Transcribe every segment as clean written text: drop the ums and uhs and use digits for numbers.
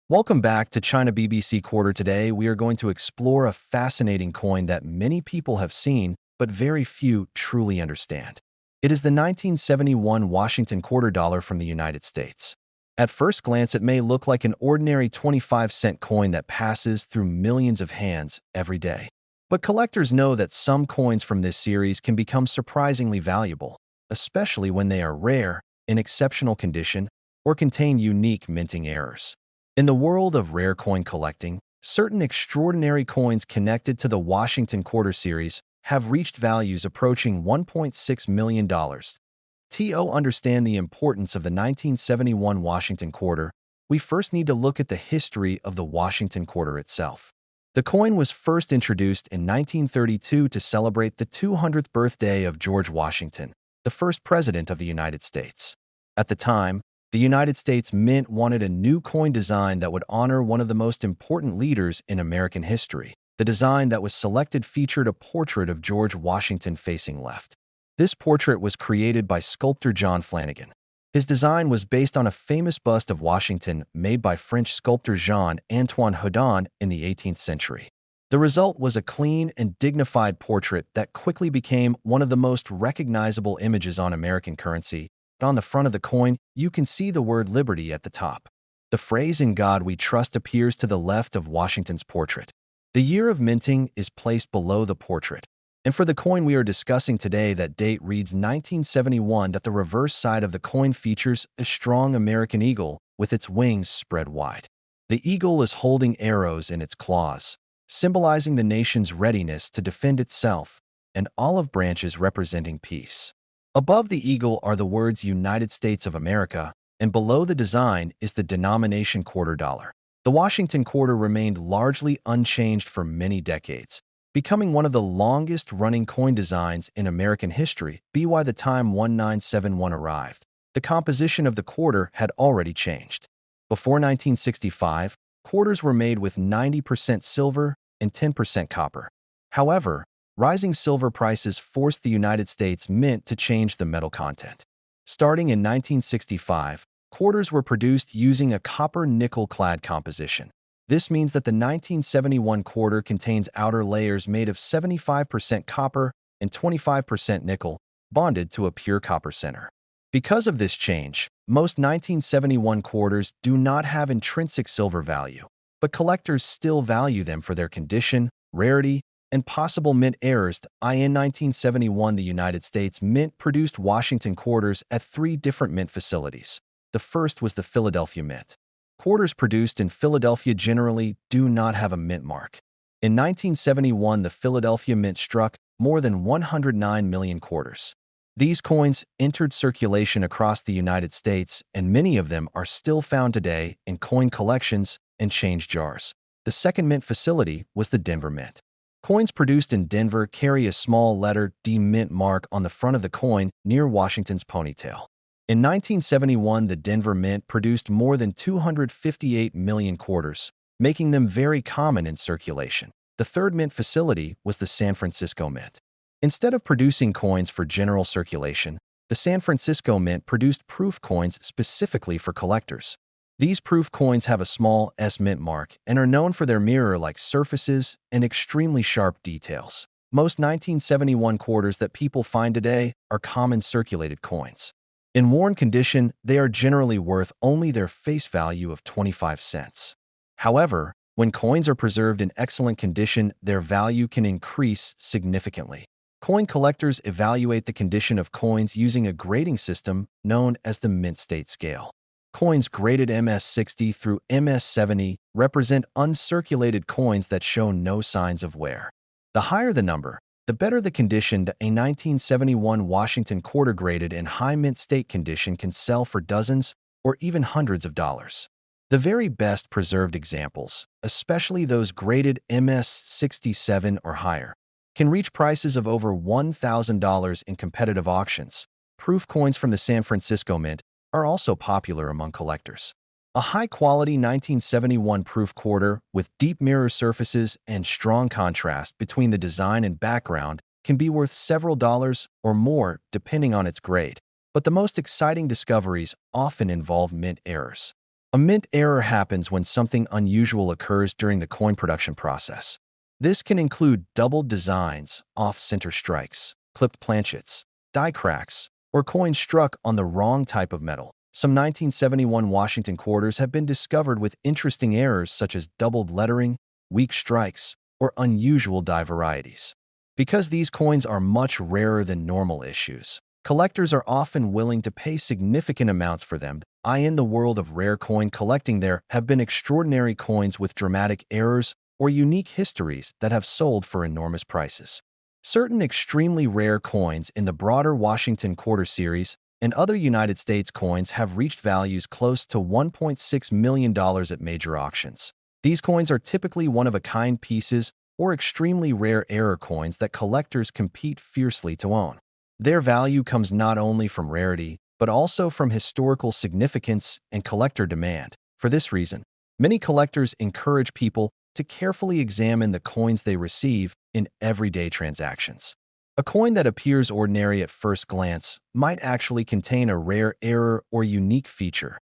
Welcome back to China BBC Quarter. Today, we are going to explore a fascinating coin that many people have seen, but very few truly understand. It is the 1971 Washington quarter dollar from the United States. At first glance, it may look like an ordinary 25-cent coin that passes through millions of hands every day. But collectors know that some coins from this series can become surprisingly valuable, especially when they are rare, in exceptional condition, or contain unique minting errors. In the world of rare coin collecting, certain extraordinary coins connected to the Washington Quarter series have reached values approaching $1.6 million. To understand the importance of the 1971 Washington Quarter, we first need to look at the history of the Washington Quarter itself. The coin was first introduced in 1932 to celebrate the 200th birthday of George Washington, the first president of the United States. At the time, the United States Mint wanted a new coin design that would honor one of the most important leaders in American history. The design that was selected featured a portrait of George Washington facing left. This portrait was created by sculptor John Flanagan. His design was based on a famous bust of Washington made by French sculptor Jean-Antoine Houdon in the 18th century. The result was a clean and dignified portrait that quickly became one of the most recognizable images on American currency. On the front of the coin, you can see the word liberty at the top. The phrase "In God We Trust" appears to the left of Washington's portrait. The year of minting is placed below the portrait. And for the coin we are discussing today, that date reads 1971. The reverse side of the coin features a strong American eagle with its wings spread wide. The eagle is holding arrows in its claws, symbolizing the nation's readiness to defend itself, and olive branches representing peace. Above the eagle are the words United States of America, and below the design is the denomination quarter dollar. The Washington quarter remained largely unchanged for many decades, becoming one of the longest-running coin designs in American history. By the time 1971 arrived, the composition of the quarter had already changed. Before 1965, quarters were made with 90% silver and 10% copper. However, rising silver prices forced the United States Mint to change the metal content. Starting in 1965, quarters were produced using a copper-nickel-clad composition. This means that the 1971 quarter contains outer layers made of 75% copper and 25% nickel, bonded to a pure copper center. Because of this change, most 1971 quarters do not have intrinsic silver value, but collectors still value them for their condition, rarity, and possible mint errors. In 1971, the United States Mint produced Washington quarters at 3 different mint facilities. The first was the Philadelphia Mint. Quarters produced in Philadelphia generally do not have a mint mark. In 1971, the Philadelphia Mint struck more than 109 million quarters. These coins entered circulation across the United States, and many of them are still found today in coin collections and change jars. The second mint facility was the Denver Mint. Coins produced in Denver carry a small letter D mint mark on the front of the coin near Washington's ponytail. In 1971, the Denver Mint produced more than 258 million quarters, making them very common in circulation. The third mint facility was the San Francisco Mint. Instead of producing coins for general circulation, the San Francisco Mint produced proof coins specifically for collectors. These proof coins have a small S mint mark and are known for their mirror-like surfaces and extremely sharp details. Most 1971 quarters that people find today are common circulated coins. In worn condition, they are generally worth only their face value of 25 cents. However, when coins are preserved in excellent condition, their value can increase significantly. Coin collectors evaluate the condition of coins using a grading system known as the mint state scale. Coins graded MS60 through MS70 represent uncirculated coins that show no signs of wear. The higher the number, the better the condition. A 1971 Washington quarter graded in high mint state condition can sell for dozens or even hundreds of dollars. The very best preserved examples, especially those graded MS67 or higher, can reach prices of over $1,000 in competitive auctions. Proof coins from the San Francisco Mint are also popular among collectors. A high-quality 1971 proof quarter with deep mirror surfaces and strong contrast between the design and background can be worth several dollars or more depending on its grade. But the most exciting discoveries often involve mint errors. A mint error happens when something unusual occurs during the coin production process. This can include doubled designs, off-center strikes, clipped planchets, die cracks, or coins struck on the wrong type of metal. Some 1971 Washington quarters have been discovered with interesting errors such as doubled lettering, weak strikes, or unusual die varieties. Because these coins are much rarer than normal issues, collectors are often willing to pay significant amounts for them. In the world of rare coin collecting, there have been extraordinary coins with dramatic errors or unique histories that have sold for enormous prices. Certain extremely rare coins in the broader Washington Quarter series and other United States coins have reached values close to $1.6 million at major auctions. These coins are typically one-of-a-kind pieces or extremely rare error coins that collectors compete fiercely to own. Their value comes not only from rarity, but also from historical significance and collector demand. For this reason, many collectors encourage people to carefully examine the coins they receive in everyday transactions. A coin that appears ordinary at first glance might actually contain a rare error or unique feature.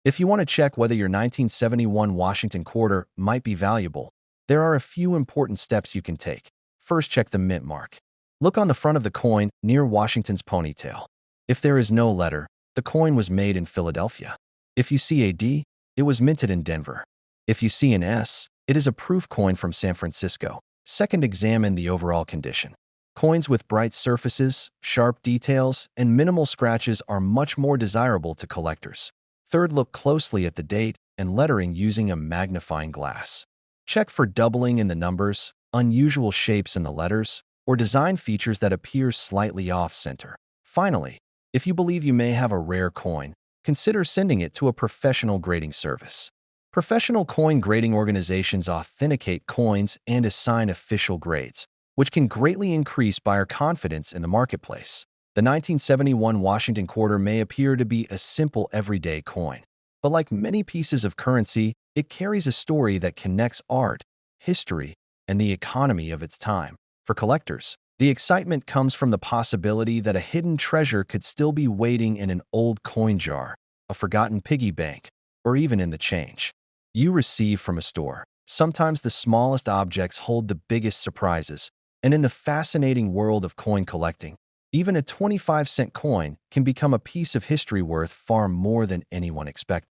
If you want to check whether your 1971 Washington quarter might be valuable, there are a few important steps you can take. First, check the mint mark. Look on the front of the coin near Washington's ponytail. If there is no letter, the coin was made in Philadelphia. If you see a D, it was minted in Denver. If you see an S, it is a proof coin from San Francisco. Second, examine the overall condition. Coins with bright surfaces, sharp details, and minimal scratches are much more desirable to collectors. Third, look closely at the date and lettering using a magnifying glass. Check for doubling in the numbers, unusual shapes in the letters, or design features that appear slightly off-center. Finally, if you believe you may have a rare coin, consider sending it to a professional grading service. Professional coin grading organizations authenticate coins and assign official grades, which can greatly increase buyer confidence in the marketplace. The 1971 Washington quarter may appear to be a simple everyday coin, but like many pieces of currency, it carries a story that connects art, history, and the economy of its time. For collectors, the excitement comes from the possibility that a hidden treasure could still be waiting in an old coin jar, a forgotten piggy bank, or even in the change you receive from a store. Sometimes the smallest objects hold the biggest surprises, and in the fascinating world of coin collecting, even a 25-cent coin can become a piece of history worth far more than anyone expected.